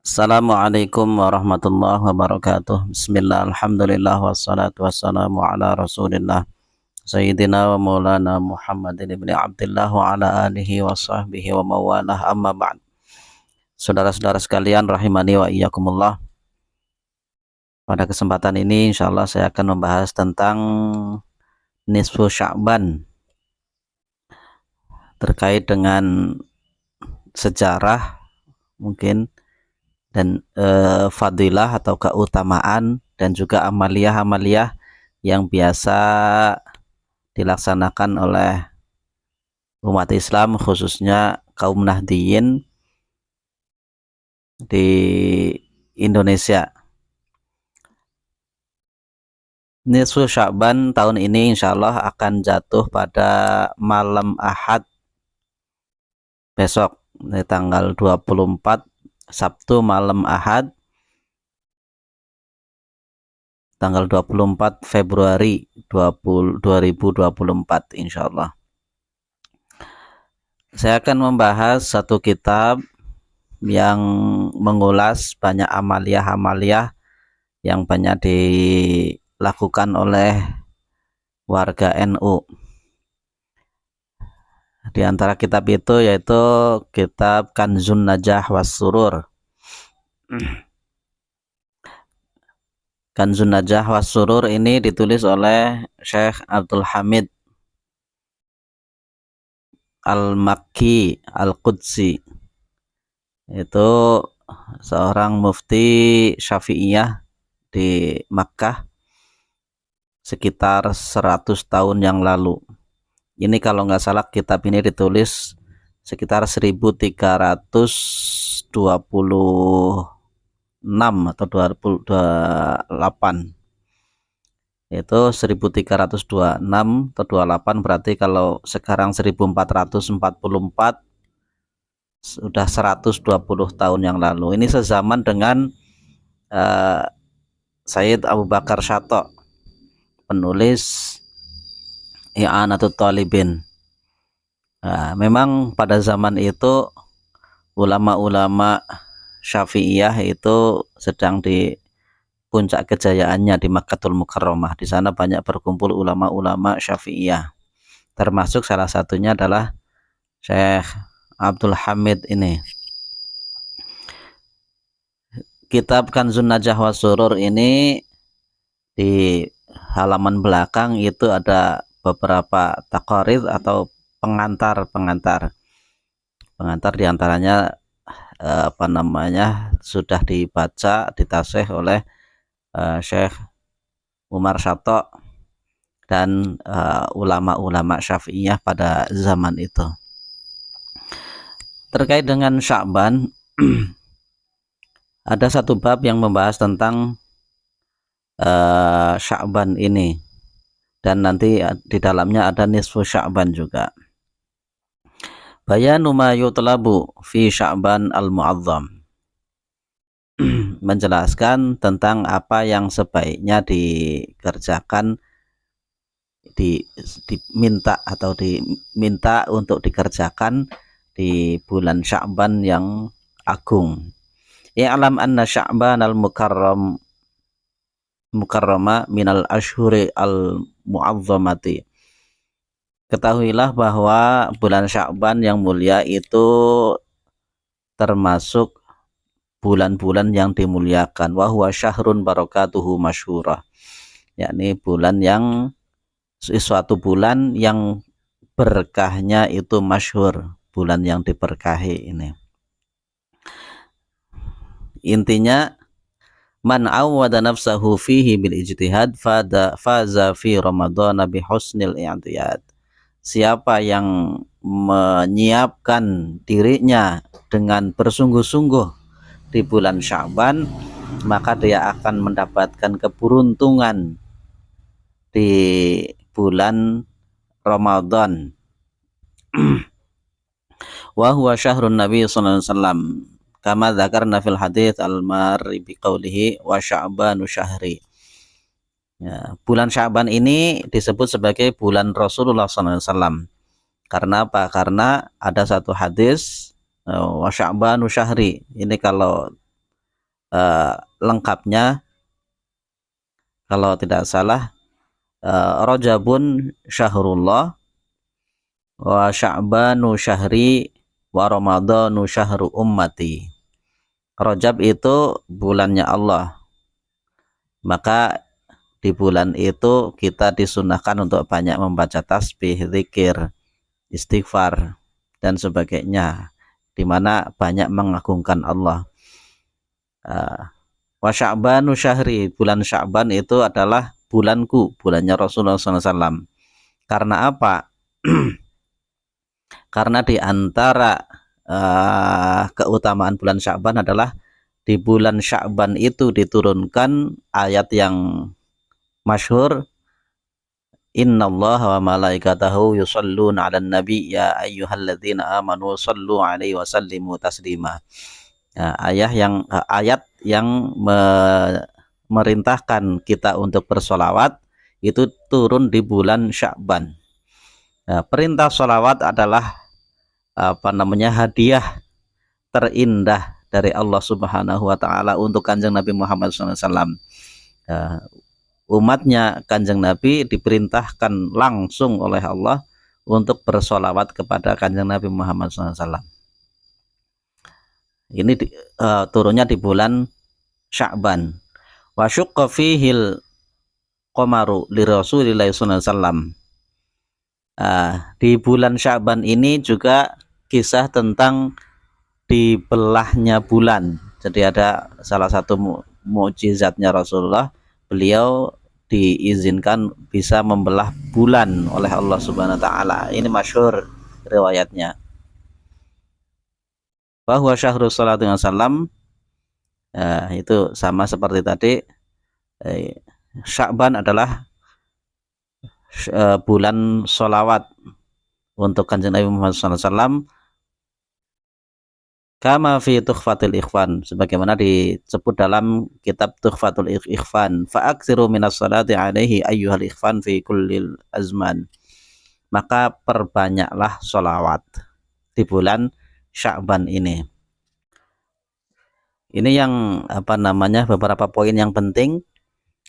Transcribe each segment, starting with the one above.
Assalamualaikum warahmatullahi wabarakatuh. Bismillah, alhamdulillah, wassalatu wassalamu ala rasulillah Sayyidina wa maulana Muhammadin ibn Abdullah wa ala alihi wa sahbihi wa mawalah, amma ba'd. Saudara-saudara sekalian rahimani wa iyyakumullah. Pada kesempatan ini insyaallah saya akan membahas tentang nisfu Sya'ban, terkait dengan sejarah mungkin dan fadilah atau keutamaan dan juga amaliyah-amaliyah yang biasa dilaksanakan oleh umat Islam, khususnya kaum Nahdiyin di Indonesia. Nisfu Sya'ban tahun ini insya Allah akan jatuh pada malam Ahad besok, tanggal 24, Sabtu malam Ahad, tanggal 24 Februari 2024 insya Allah. Saya akan membahas satu kitab yang mengulas banyak amaliyah-amaliyah yang banyak dilakukan oleh warga NU. Di antara kitab itu yaitu kitab Kanzun Najah was Surur. Kanzun Najah was Surur ini ditulis oleh Syekh Abdul Hamid Al-Makki Al-Qudsi. Itu seorang mufti Syafi'iyah di Makkah sekitar 100 tahun yang lalu. Ini kalau nggak salah kitab ini ditulis sekitar 1326 atau 28. Itu 1326 atau 28, berarti kalau sekarang 1444, sudah 120 tahun yang lalu. Ini sezaman dengan Sayyid Abu Bakar Syato', penulis I'anatul Talibin. Nah, memang pada zaman itu ulama-ulama Syafi'iyah itu sedang di puncak kejayaannya di Makkahul Mukarramah. Di sana banyak berkumpul ulama-ulama Syafi'iyah. Termasuk salah satunya adalah Syekh Abdul Hamid ini. Kitab Kanzun Najah was Surur ini di halaman belakang itu ada beberapa taqarid atau pengantar diantaranya sudah dibaca, ditasih oleh Syekh Umar Syato' dan ulama-ulama Syafi'iyah pada zaman itu. Terkait dengan Sya'ban, ada satu bab yang membahas tentang Sya'ban ini, dan nanti di dalamnya ada nisfu Sya'ban juga. Bayanu ma yutlabu fi Sya'ban al-mu'azzam, menjelaskan tentang apa yang sebaiknya dikerjakan, diminta untuk dikerjakan di bulan Sya'ban yang agung. I'lam anna Sya'ban al-mukarrama minal ashhuri al-mu'azzamati. Ketahuilah bahwa bulan Sya'ban yang mulia itu termasuk bulan-bulan yang dimuliakan. Wa huwa syahrun barakatuhu masyhurah, yakni suatu bulan yang berkahnya itu masyhur, bulan yang diberkahi ini. Intinya, man awwada nafsahu fihi bil ijtihad faza fi Ramadan bi husnil i'tiyad. Siapa yang menyiapkan dirinya dengan bersungguh-sungguh di bulan Sya'ban, maka dia akan mendapatkan keberuntungan di bulan Ramadan. Wa huwa syahrun Nabi sallallahu alaihi wasallam, kama dzakarna fil hadits al-marri biqaulihi wa sya'banu syahri. Ya, bulan Sya'ban ini disebut sebagai bulan Rasulullah SAW. Karena apa? Karena ada satu hadis wa sya'banu syahri. Ini kalau lengkapnya kalau tidak salah Rajabun syahrullah wa Sya'banu syahri wa Ramadhanu syahru ummati. Rajab itu bulannya Allah, maka di bulan itu kita disunahkan untuk banyak membaca tasbih, zikir, istighfar dan sebagainya, di mana banyak mengagungkan Allah. Wa Sya'banu syahri, bulan Sya'ban itu adalah bulanku, bulannya Rasulullah SAW. Karena apa? Karena di antara keutamaan bulan Sya'ban adalah di bulan Sya'ban itu diturunkan ayat yang masyhur, innallaha wa malaikatahu yusholluna 'alan nabi ya ayyuhalladzina amanu shollu 'alaihi wa sallimu taslima. Ayat yang merintahkan kita untuk bersolawat itu turun di bulan Sya'ban. Perintah solawat adalah hadiah terindah dari Allah Subhanahu wa Ta'ala untuk Kanjeng Nabi Muhammad SAW. Umatnya Kanjeng Nabi diperintahkan langsung oleh Allah untuk bersolawat kepada Kanjeng Nabi Muhammad SAW. Ini turunnya di bulan Sya'ban. Wa syuqqa fihil qamaru li Rasulillah sallallahu alaihi wasallam. Di bulan Sya'ban ini juga kisah tentang dibelahnya bulan. Jadi ada salah satu mukjizatnya Rasulullah, beliau diizinkan bisa membelah bulan oleh Allah Subhanahu wa Ta'ala. Ini masyhur riwayatnya. Bahwa syahrul salatu wasallam, itu sama seperti tadi. Sya'ban adalah bulan sholawat untuk Kanjeng Nabi Muhammad SAW, kama fi Tuhfatul Ikhwan, sebagaimana disebut dalam kitab Tuhfatul Ikhwan, fa'aksiru minas salati alaihi ayyuhal ikhwan fi kullil azman. Maka perbanyaklah sholawat di bulan Sya'ban ini. Ini yang beberapa poin yang penting.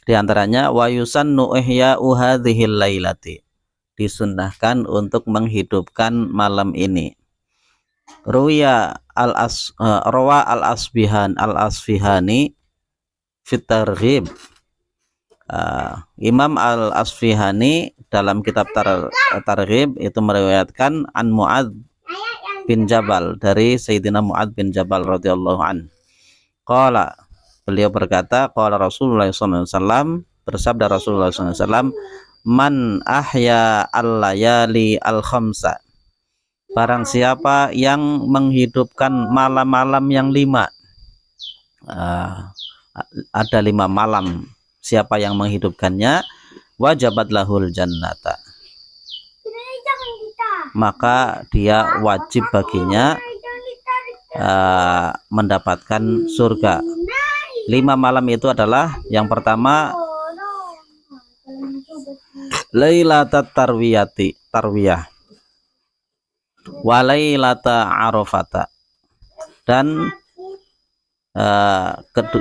Di antaranya wa yusannu ihya'u hadhil lailati, disunnahkan untuk menghidupkan malam ini. Rawa al-Asfihani fit targhib. Imam al-Asfihani dalam kitab targhib itu meriwayatkan an Mu'adz bin Jabal, dari Sayyidina Mu'adz bin Jabal radhiyallahu an. Qala, beliau berkata, qala Rasulullah SAW, bersabda Rasulullah SAW, man ahya al-layali al-khamsa, barang siapa yang menghidupkan malam-malam yang 5, ada 5 malam, siapa yang menghidupkannya, wajabat lahul jannata, maka dia wajib baginya mendapatkan surga. 5 malam itu adalah, yang pertama Lailatat tarwiyah wa lailata arafata, dan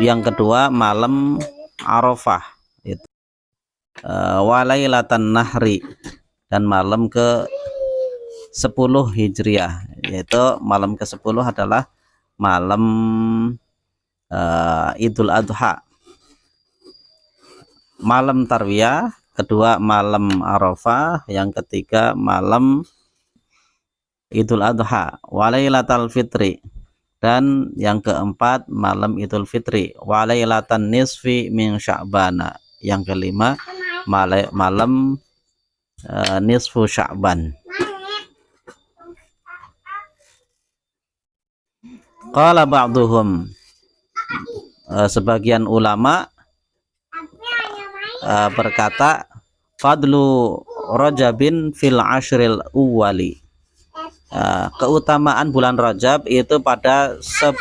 yang kedua malam Arafah itu, wa lailatan nahri, dan malam ke 10 Hijriah, yaitu malam ke-10 adalah malam Idul Adha. Malam tarwiyah, kedua malam Arafah, yang ketiga malam Idul Adha, walailatal fitri, dan yang keempat malam Idul Fitri, walailatan nisfi min Sya'bana, yang kelima malam nisfu Sya'ban. Qala ba'duhum, sebagian ulama berkata, fadlu Rajabin fil ashril uwali, keutamaan bulan Rajab itu pada 10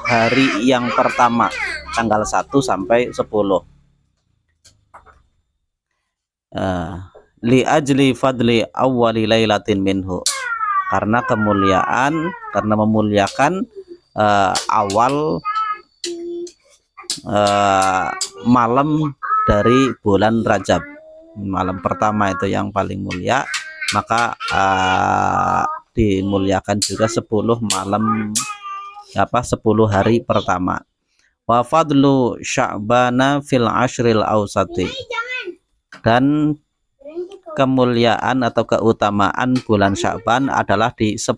hari yang pertama, tanggal 1 sampai 10. Li ajli fadli awwali lailatin minhu, karena memuliakan awal malam dari bulan Rajab. Malam pertama itu yang paling mulia, maka dimuliakan juga 10 malam 10 hari pertama. Wa fadlu Sya'bana fil ashril awsati, dan kemuliaan atau keutamaan bulan Sya'ban adalah di 10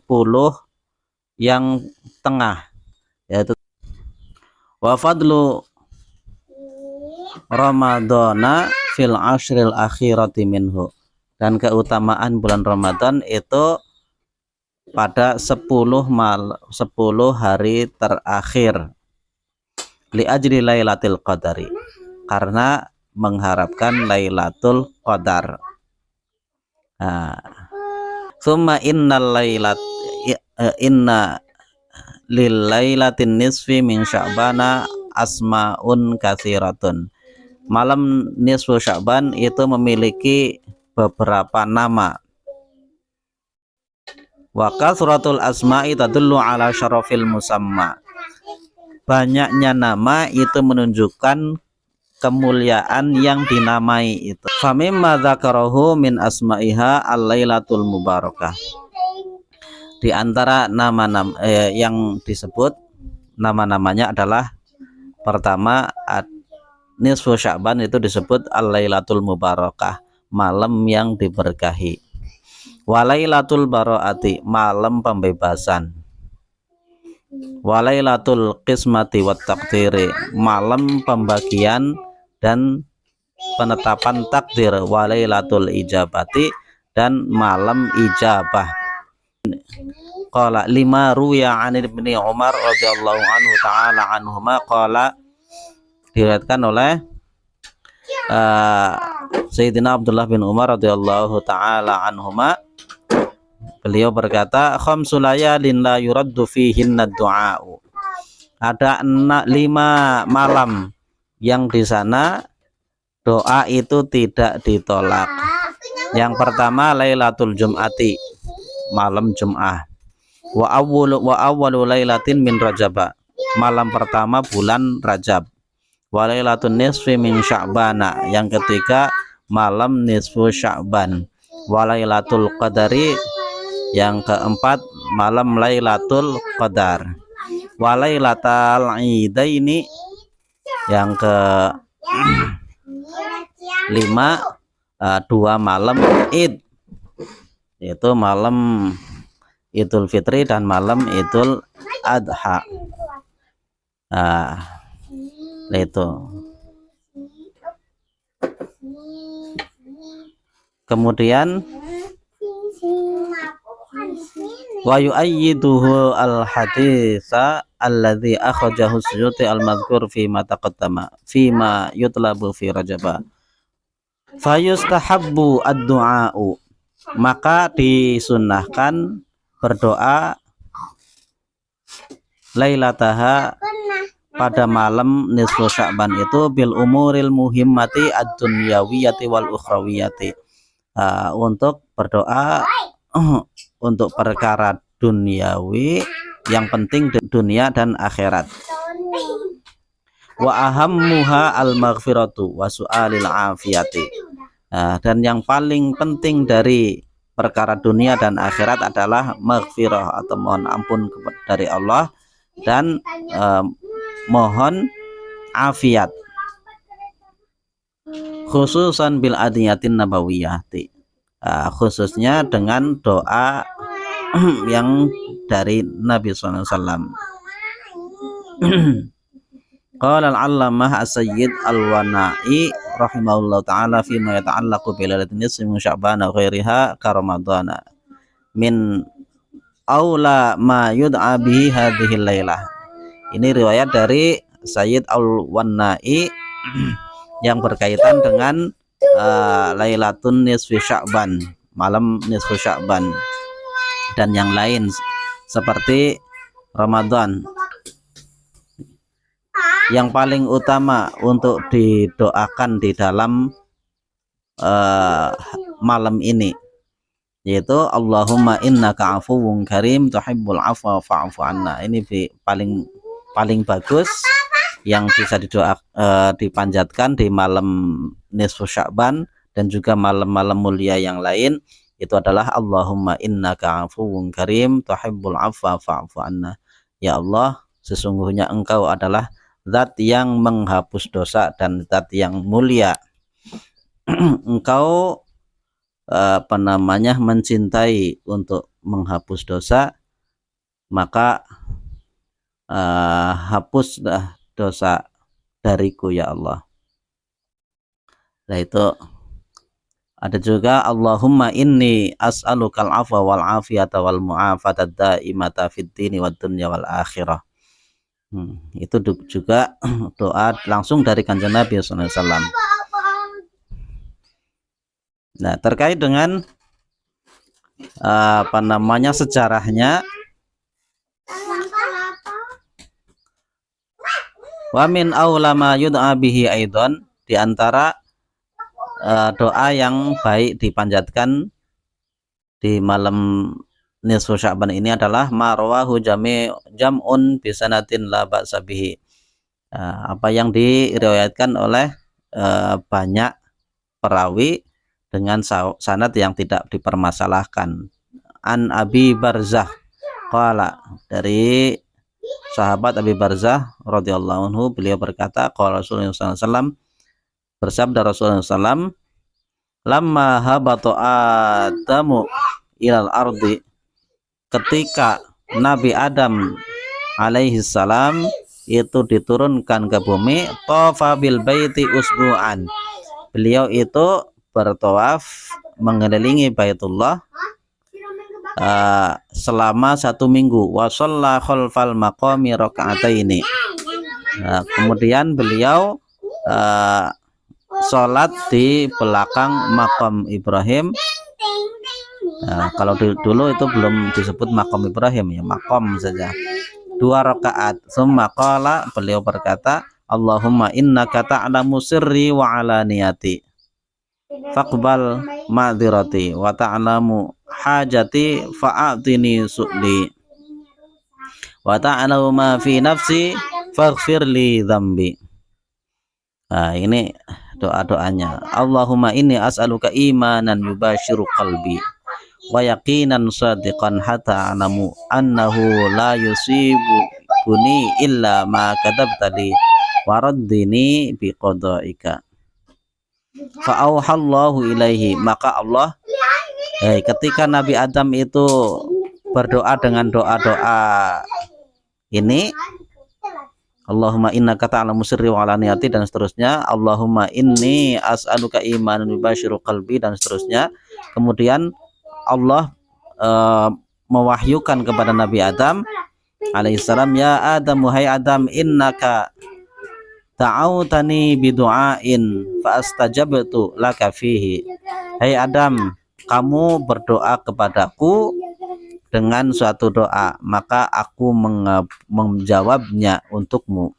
yang tengah, yaitu wa fadlu Ramadana fil ashril akhirati minhu, dan keutamaan bulan Ramadan itu pada 10 hari terakhir, li ajli lailatul qadari, karena mengharapkan Lailatul Qadar. Summa inna lil lailatin nisfi min Sya'bana asmaun katsiratun. Malam nisfu Sya'ban itu memiliki beberapa nama. Wa kasratul asma'i tadullu ala syarafil musamma. Banyaknya nama itu menunjukkan kemuliaan yang dinamai itu. Famimma dzakarahu min asma'iha al-lailatul mubarakah. Di antara nama-nama yang disebut, nama-namanya adalah pertama nisfu Sya'ban itu disebut al-lailatul mubarakah, malam yang diberkahi. Walailatul baro'ati, malam pembebasan. Walailatul qismati wat taqdiri, malam pembagian dan penetapan takdir. Walailatul ijabati, dan malam ijabah. Qala lima ruya an ibni Umar radhiyallahu anhu ta'ala anhuma qala, diriwayatkan oleh Sayyidina Abdullah bin Umar radhiyallahu ta'ala anhuma, beliau berkata, khamsul layalin la yuraddu fihinna du'a'u. Ada 5 malam yang di sana doa itu tidak ditolak. Yang pertama Lailatul Jum'ati, malam Jum'ah. Wa awwalu lailatin min Rajab, malam pertama bulan Rajab. Wa lailatun nisfi min Sya'bana, yang ketiga malam nisfu Sya'ban. Wa lailatul qadari, yang keempat malam Lailatul Qadar. Wa lailatal idaini, yang ke 5 2 malam Id, yaitu malam Idul Fitri dan malam Idul Adha. Itu. Kemudian wa yu'ayyiduhu al-haditsa alladzi akhrajahu Suyuti al-madhkur fi ma taqaddama fi ma yutlabu fi Rajab. Fayustahabbu ad-du'a'u, maka disunnahkan berdoa lailataha, pada malam nisfu Sya'ban itu, bil umuril muhimmati ad-dunyawiyati wal ukhrawiyati, untuk berdoa untuk perkara duniawi yang penting di dunia dan akhirat. Wa ahammuha al-maghfiratu wa su'alil afiyati, dan yang paling penting dari perkara dunia dan akhirat adalah maghfirah atau mohon ampun dari Allah, dan mohon afiat, khususan bil adiyatin nabawiyati, khususnya dengan doa yang dari Nabi SAW. Qala al-allamah as-sayyid al-wana'i rahimahullah ta'ala fima yata'allaqu bi lailatin nisfi min Sya'ban wa ghairiha ka Ramadana min aula ma yud'a bihi hadhihi lailah. Ini riwayat dari Sayyid al-Wana'i yang berkaitan dengan Lailatul Nisfi Sya'ban, malam nisfu Sya'ban, dan yang lain seperti Ramadan. Yang paling utama untuk didoakan di dalam malam ini yaitu Allahumma innaka afuwun karim tuhibbul afwa fa'fu anna. Ini paling bagus yang bisa dipanjatkan di malam nisfu Sya'ban dan juga malam-malam mulia yang lain itu adalah Allahumma innaka afuwun karim tuhibbul afwa fa'fu anna. Ya Allah, sesungguhnya Engkau adalah zat yang menghapus dosa dan zat yang mulia. Engkau mencintai untuk menghapus dosa, maka hapuslah dosa dariku ya Allah. Nah itu ada juga Allahumma inni as'alukal afwa wal afiyata wal mu'afatad daimata fid dini wad dunya wal akhirah. Itu juga doa langsung dari Kanjeng Nabi sallallahu alaihi wasallam. Nah, terkait dengan sejarahnya, wa min aulama yud'a bihi aidon, di antara doa yang baik dipanjatkan di malam nisfu Sya'ban ini adalah marwahu jam'un bisanatin la ba'sa bihi, apa yang diriwayatkan oleh banyak perawi dengan sanad yang tidak dipermasalahkan. An Abi Barzah qala, dari sahabat Abi Barzah radhiyallahu anhu, beliau berkata qala Rasulullah sallallahu alaihi wasallam, bersabda Rasulullah SAW, lamma habata Adamu ilal ardi, ketika Nabi Adam alaihi salam itu diturunkan ke bumi, tafa bil baiti usbu'an, beliau itu bertawaf mengelilingi Baitullah selama 1 minggu. Wa shalla khalfal maqami raka'ataini, kemudian beliau sholat di belakang makam Ibrahim. Kalau dulu itu belum disebut makam Ibrahim, ya makom saja. 2 rakaat. Summa qala, beliau berkata, Allahumma innaka ta'lamu sirri wa alaniyati faqbal ma'dzirati wa ta'lamu hajati fa'atini su'li wa ta'lamu ma fi nafsi faghfir li dzambi. Ini doa-doanya. Allahumma inni as'aluka imanan yubashiru qalbi wa yaqinan sadiqan hatta a'lamu annahu la yusibuni illa ma katabta li wa raddini bi qadaika. Fa auhallahu ilaihi, maka Allah ketika Nabi Adam itu berdoa dengan doa-doa ini, Allahumma innaka ta'lamu sirri wa alaniyati dan seterusnya, Allahumma inni as'aluka imanan yubashiru qalbi dan seterusnya. Kemudian Allah mewahyukan kepada Nabi Adam alaihissalam, ya Adam, wahai Adam, innaka ta'autani bidu'ain fa astajabtu laka fihi. Hai Adam, kamu berdoa kepadaku dengan suatu doa, maka aku menjawabnya untukmu.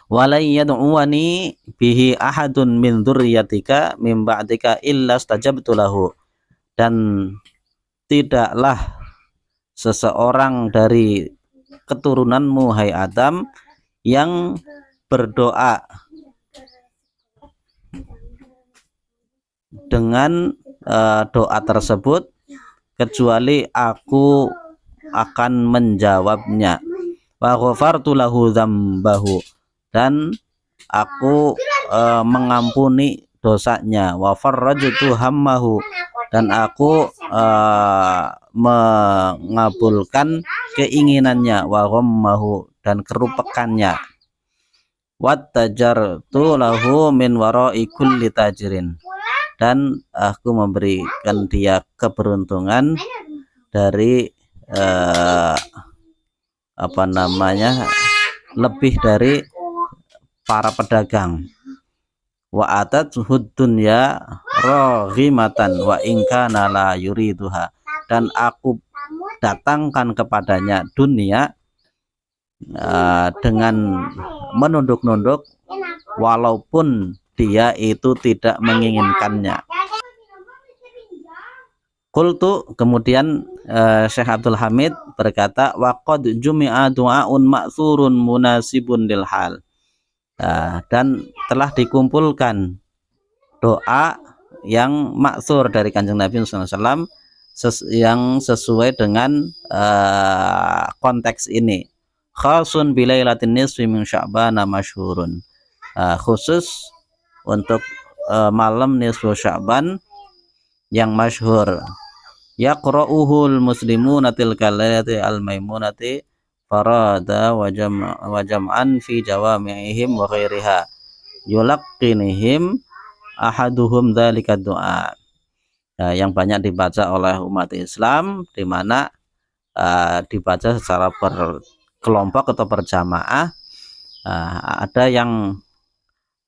Walai yad'uwani bihi ahadun min dzurriyyatika min ba'dika illa stajabtu lahu, dan tidaklah seseorang dari keturunanmu hai Adam yang berdoa dengan doa tersebut kecuali aku akan menjawabnya. Wa ghafartu lahu dzambahu, dan aku mengampuni dosanya. Wa farrajtu hammahu, dan aku mengabulkan keinginannya. Wa ghammahu, dan kerupekannya. Wattajartu lahu min wara'i kulli tajirin, dan aku memberikan dia keberuntungan dari lebih dari para pedagang. Wa atathu dunya raghimatan wa in kana la yuriduha, dan aku datangkan kepadanya dunia dengan menunduk-nunduk walaupun dia itu tidak menginginkannya. Qultu, kemudian Syekh Abdul Hamid berkata, waqad jumi'a du'aun ma'thurun munasibun lil hal. Dan telah dikumpulkan doa yang maksur dari Kanjeng Nabi SAW yang sesuai dengan konteks ini. Khasun bilailatin nisfi min sya'bana masyhurun. Khusus untuk malam nisfu Sya'ban yang masyhur. Yaqra'uhul muslimuna tilkal lailati al-maimunati farada wa jam'an fi jawami'ihim wa ghairiha yulaqqinihim ahaduhum dzalika du'a. Yang banyak dibaca oleh umat Islam, di mana dibaca secara berkelompok atau berjamaah. Ada yang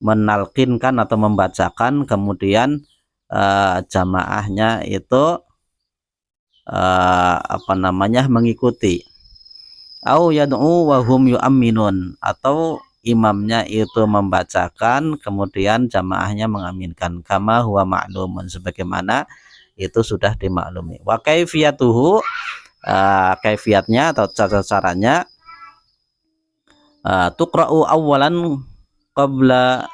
menalkinkan atau membacakan, kemudian jamaahnya itu mengikuti. Au yad'u wa hum yu'minun, atau imamnya itu membacakan kemudian jamaahnya mengaminkan, kama huwa ma'lumun, sebagaimana itu sudah dimaklumi. Wa kaifiyatuhu, kaifiatnya atau cara caranya, tuqra'u awwalan qabla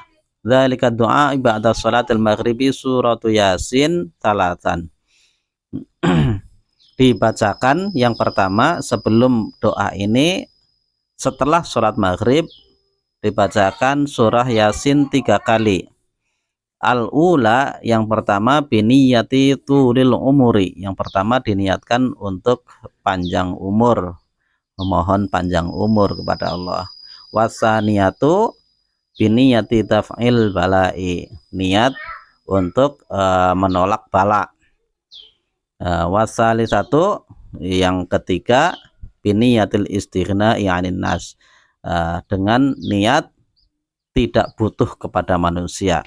dzalika du'a ba'da salatil maghribi suratu Yasin talatan. Dibacakan yang pertama sebelum doa ini, setelah sholat maghrib dibacakan surah Yasin 3 kali. Al-ula, yang pertama, biniyati tulil umuri, yang pertama diniatkan untuk panjang umur, memohon panjang umur kepada Allah. Wasaniyatu biniyati taf'il balai, niat untuk menolak bala. Wasalisatu, yang ketiga, biniyatil istighna i'anin nas, dengan niat tidak butuh kepada manusia,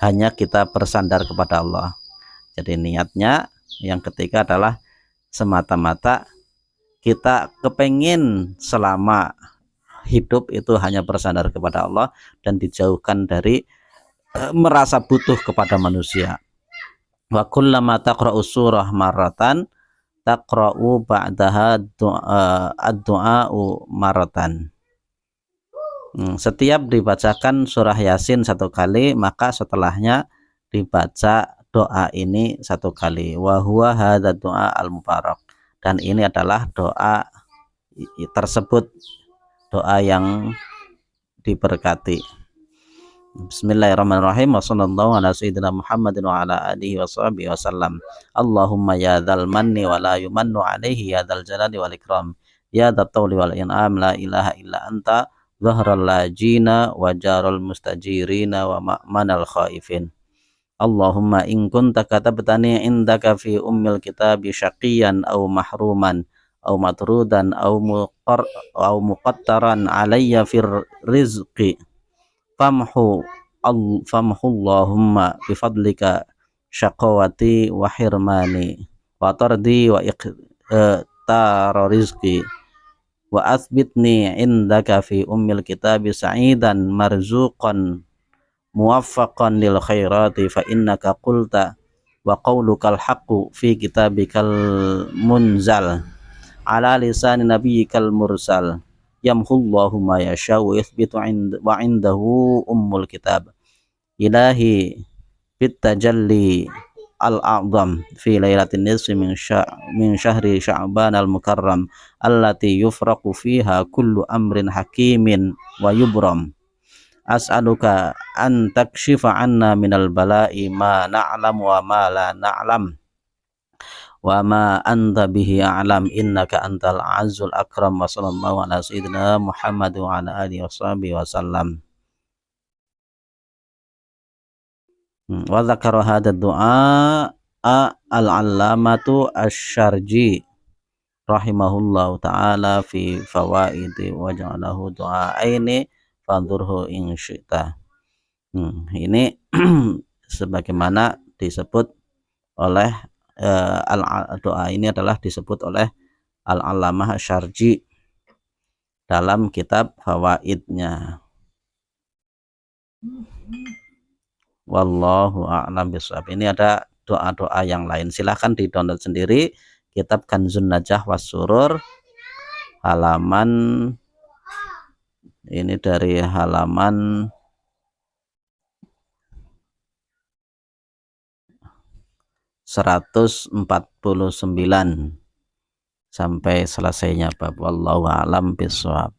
hanya kita bersandar kepada Allah. Jadi niatnya yang ketiga adalah semata-mata kita kepengin selama hidup itu hanya bersandar kepada Allah dan dijauhkan dari merasa butuh kepada manusia. Wa kullama taqra'u surah marratan taqra'u ba'daha ad-du'a'u marratan. Setiap dibacakan surah Yasin 1 kali, maka setelahnya dibaca doa ini 1 kali. Wa huwa hadza du'a al-mubarak, dan ini adalah doa tersebut, doa yang diberkati. Bismillahirrahmanirrahim. Wassallallahu ala sayyidina Muhammadin wa ala alihi washabihi wasallam. Allahumma ya dzal manni wa la yumannu alaihi, ya dzal jalali wal ikram, ya dzat tawli wal in'am, la ilaha illa anta zahral lajina wa jaral mustajirina wa ma'manal khaifin. Allahumma in kunta katabtani indaka fi ummil kitabi syaqiyan aw mahruman aw matrudan aw muqattaran alayya fir rizqi famhu Allahumma bifadlika syaqawati wa hirmani wa tardi wa iqtara rizqi wa athbitni indaka fi ummil kitabi sa'idan marzuqan muwaffaqan lil khairati fa innaka qulta wa qawlukal haqqu fi kitabikal munzal ala lisani nabiyyikal mursal yamhullahu ma yasha'u yuthbitu wa indahu ummul kitab. Ilahi bit tajalli al-a'zam fi lailatin nisfi min syahri sya'ban al-mukarram allati yufraqu fiha kullu amrin hakimin wa yubram. As'aluka an takshifa anna minal bala'i ma na'lam wa ma la na'lam wa ma anta bihi a'lam innaka antal azzul akram. Wa sallallahu ala sayyidina Muhammad wa ala alihi washabihi wasallam. Wa dzakara hadha du'a al-allamatu asy-syarji rahimahullahu ta'ala fi fawaidi wa ja'alahu du'aini fandurhu in syi'ta. Ini sebagaimana disebut oleh doa ini adalah disebut oleh Al-Allamah Asy-Syarji dalam kitab fawaidnya. Wallahu a'lam bishawab. Ini ada doa-doa yang lain. Silahkan di download sendiri kitab Kanzun Najah was Surur, halaman ini dari halaman 149 sampai selesainya bab. Wallahu a'lam bishawab.